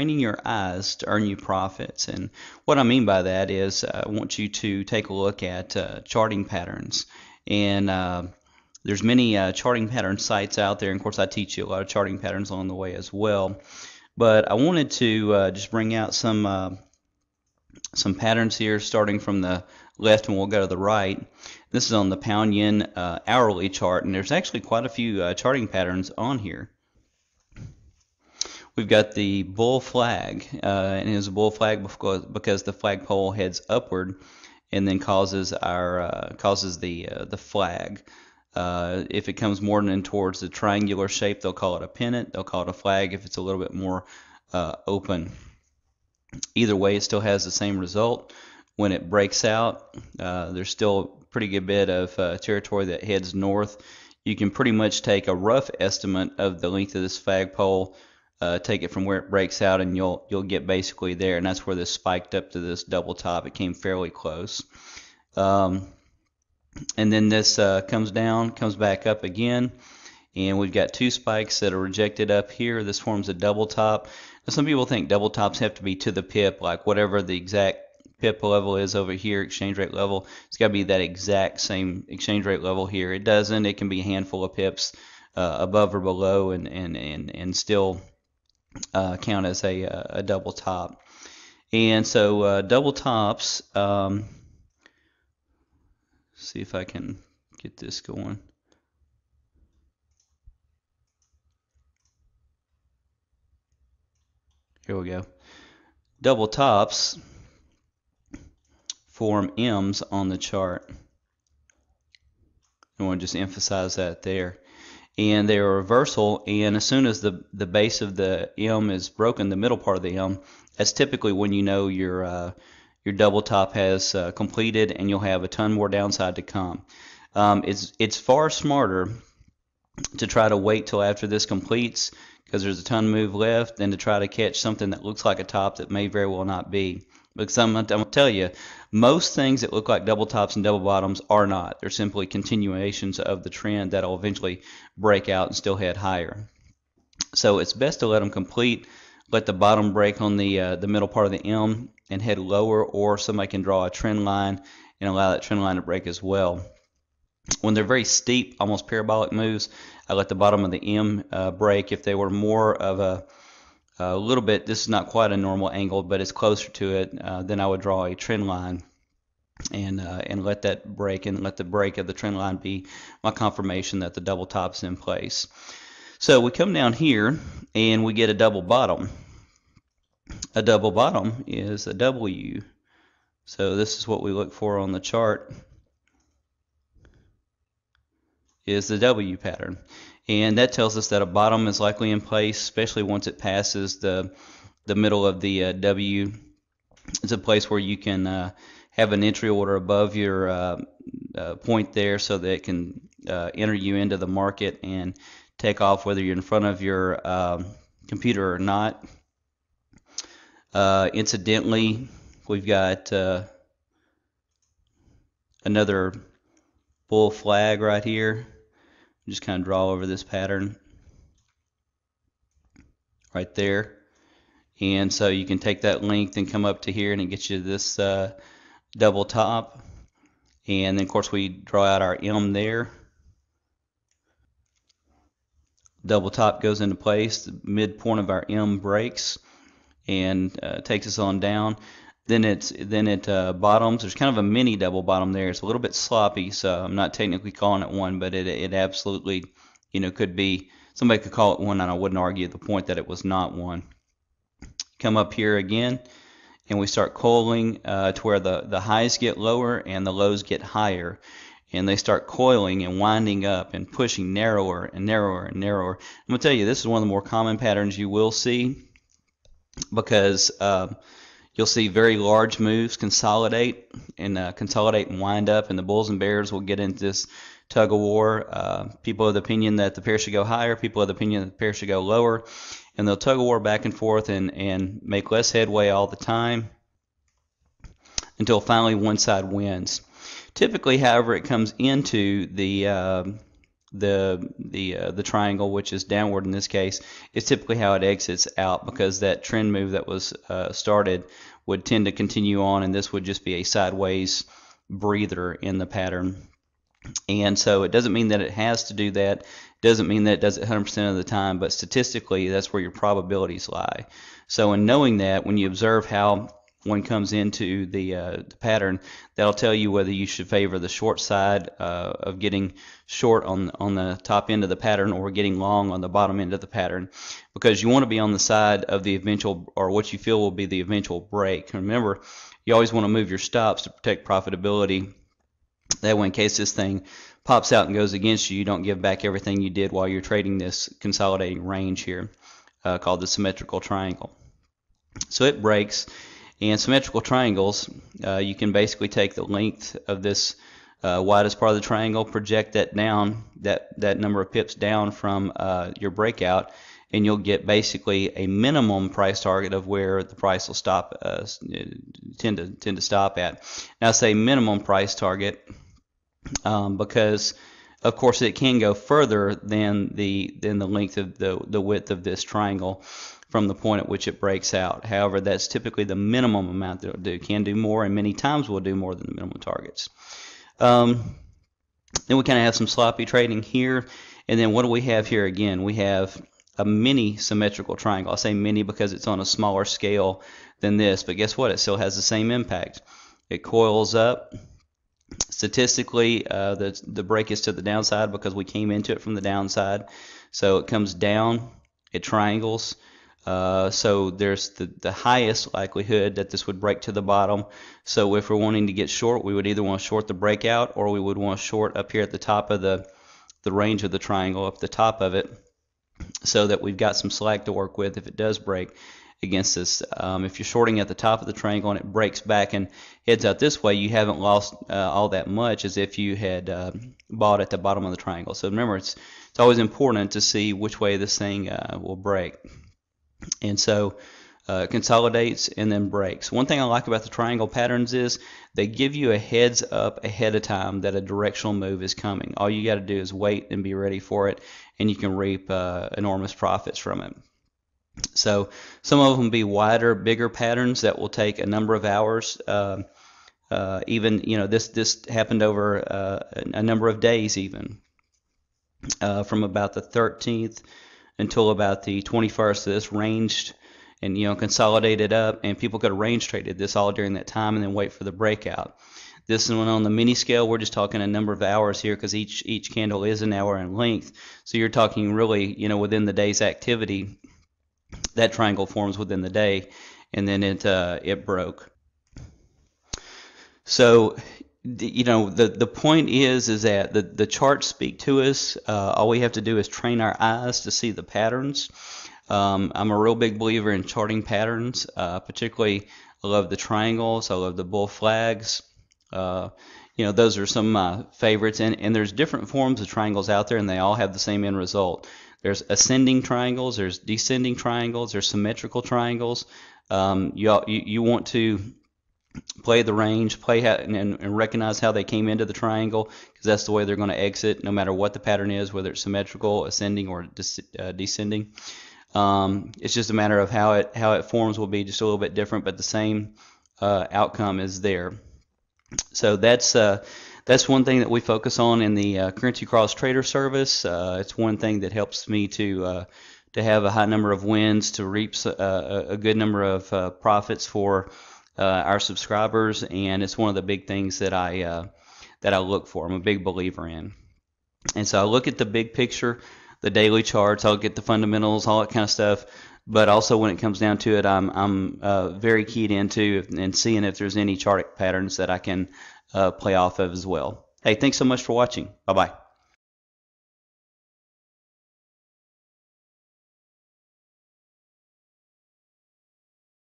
training your eyes to earn you profits. And what I mean by that is I want you to take a look at charting patterns. And there's many charting pattern sites out there. And of course, I teach you a lot of charting patterns along the way as well. But I wanted to just bring out some patterns here, starting from the left, and we'll go to the right. This is on the pound yen hourly chart, and there's actually quite a few charting patterns on here. We've got the bull flag, and it's a bull flag because the flagpole heads upward and then causes the flag. If it comes more than towards the triangular shape, they'll call it a pennant. They'll call it a flag if it's a little bit more open. Either way, it still has the same result. When it breaks out, there's still a pretty good bit of territory that heads north. You can pretty much take a rough estimate of the length of this flagpole, take it from where it breaks out, and you'll get basically there. And that's where this spiked up to this double top. It came fairly close. And then this comes down, comes back up again, and we've got two spikes that are rejected up here. This forms a double top. Now, some people think double tops have to be to the pip, like whatever the exact pip level is over here, exchange rate level, it's got to be that exact same exchange rate level here. It doesn't. It can be a handful of pips above or below, and still count as a double top. And so double tops, see if I can get this going. Here we go. Double tops form M's on the chart. I want to just emphasize that there. And they are reversal, and as soon as the base of the M is broken, the middle part of the M, that's typically when you know your double top has completed, and you'll have a ton more downside to come. It's far smarter to try to wait till after this completes, because there's a ton move left, than to try to catch something that looks like a top that may very well not be. Because I'm going to tell you, most things that look like double tops and double bottoms are not. They're simply continuations of the trend that will eventually break out and still head higher. So it's best to let them complete, let the bottom break on the middle part of the M and head lower, or somebody can draw a trend line and allow that trend line to break as well. When they're very steep, almost parabolic moves, I let the bottom of the M break. If they were more of a little bit, this is not quite a normal angle, but it's closer to it, then I would draw a trend line and let that break, and let the break of the trend line be my confirmation that the double top is in place. So we come down here and we get a double bottom. A double bottom is a W. So this is what we look for on the chart, is the W pattern. And that tells us that a bottom is likely in place, especially once it passes the middle of the W. It's a place where you can have an entry order above your point there, so that it can enter you into the market and take off whether you're in front of your computer or not. Incidentally, we've got another bull flag right here. Just kind of draw over this pattern right there, and so you can take that length and come up to here, and it gets you this double top. And then of course we draw out our M there. Double top goes into place, the midpoint of our M breaks and takes us on down. Then it bottoms. There's kind of a mini double bottom there. It's a little bit sloppy, so I'm not technically calling it one, but it absolutely, could be. Somebody could call it one, and I wouldn't argue the point that it was not one. Come up here again, and we start coiling to where the highs get lower and the lows get higher, and they start coiling and winding up and pushing narrower and narrower and narrower. I'm gonna tell you, this is one of the more common patterns you will see, because you'll see very large moves consolidate and wind up, and the bulls and bears will get into this tug of war. People of the opinion that the pair should go higher, people of the opinion that the pair should go lower, and they'll tug of war back and forth and make less headway all the time until finally one side wins. Typically, however, it comes into the the triangle, which is downward in this case, is typically how it exits out, because that trend move that was started would tend to continue on, and this would just be a sideways breather in the pattern. And so it doesn't mean that it has to do that. It doesn't mean that it does it 100% of the time, but statistically that's where your probabilities lie. So in knowing that, when you observe how one comes into the pattern, that'll tell you whether you should favor the short side of getting short on the top end of the pattern, or getting long on the bottom end of the pattern, because you want to be on the side of the eventual, or what you feel will be the eventual break. Remember, you always want to move your stops to protect profitability. That way, in case this thing pops out and goes against you, you don't give back everything you did while you're trading this consolidating range here, called the symmetrical triangle. So it breaks, and symmetrical triangles, you can basically take the length of this widest part of the triangle, project that down, that number of pips down from your breakout, and you'll get basically a minimum price target of where the price will stop, tend to stop at. Now I say minimum price target because of course it can go further than the length of the width of this triangle from the point at which it breaks out. However, that's typically the minimum amount that it'll do. It can do more, and many times will do more than the minimum targets. Then we kind of have some sloppy trading here, and then what do we have here again? We have a mini symmetrical triangle. I say mini because it's on a smaller scale than this, but guess what? It still has the same impact. It coils up. Statistically, the break is to the downside because we came into it from the downside. So it comes down, it triangles. So there's the highest likelihood that this would break to the bottom. So if we're wanting to get short, we would either want to short the breakout, or we would want to short up here at the top of the range of the triangle, up the top of it, so that we've got some slack to work with if it does break against this. If you're shorting at the top of the triangle and it breaks back and heads out this way, you haven't lost all that much as if you had bought at the bottom of the triangle. So remember, it's always important to see which way this thing will break. And so it consolidates and then breaks. One thing I like about the triangle patterns is they give you a heads up ahead of time that a directional move is coming. All you got to do is wait and be ready for it, and you can reap enormous profits from it. So some of them be wider, bigger patterns that will take a number of hours. Even, you know, this happened over a number of days, even from about the 13th until about the 21st. So this ranged and, you know, consolidated up, and people could have range traded this all during that time and then wait for the breakout. This one on the mini scale, we're just talking a number of hours here because each candle is an hour in length. So you're talking really, you know, within the day's activity. That triangle forms within the day, and then it broke. So, you know, the point is that the charts speak to us. All we have to do is train our eyes to see the patterns. I'm a real big believer in charting patterns. Particularly, I love the triangles. I love the bull flags. You know, those are some of my favorites. And there's different forms of triangles out there, and they all have the same end result. There's ascending triangles, there's descending triangles, there's symmetrical triangles. You want to play the range, and recognize how they came into the triangle, because that's the way they're going to exit, no matter what the pattern is, whether it's symmetrical, ascending, or descending. It's just a matter of how it forms will be just a little bit different, but the same outcome is there. So that's one thing that we focus on in the Currency Cross Trader service. It's one thing that helps me to have a high number of wins, to reap a good number of profits for our subscribers, and it's one of the big things that I look for. I'm a big believer in. And so I look at the big picture, the daily charts, I'll get the fundamentals, all that kind of stuff. But also when it comes down to it, I'm very keyed into and seeing if there's any chart patterns that I can play off of as well. Hey, thanks so much for watching. Bye-bye.